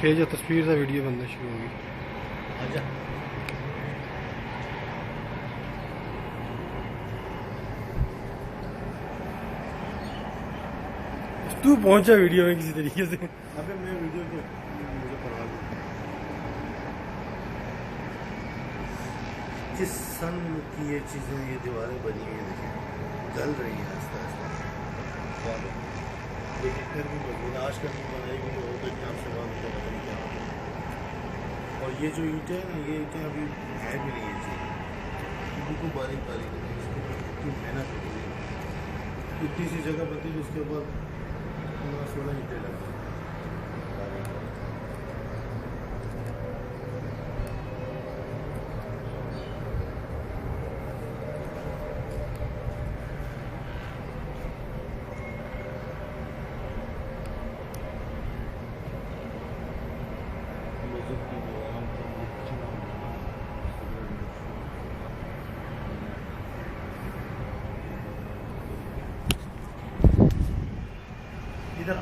खेज तस्वीर का वीडियो बनना शुरू होगी। आजा तू पहुंचा वीडियो में किसी तरीके से। अबे मैं वीडियो के मुझे पढ़ा दूँ। जिस सन की ये चीज़ें ये दीवारें बनी हुई हैं देखिए गल रही है आस्ता आस्ता। लेकिन फिर भी मजबूत आज का नहीं बनाएगी तो होगा कि आपसे बात मुझे पता नहीं क्या होगा। और ये जो ईंटें हैं ना ये ईंटें अभी है भी नहीं है जी बिल्कुल बारीक बारीक है। इसके ऊपर कितनी मेहनत होती है इतनी सी जगह पड़ती है जिसके ऊपर 16 ईंटें लगती हैं। इधर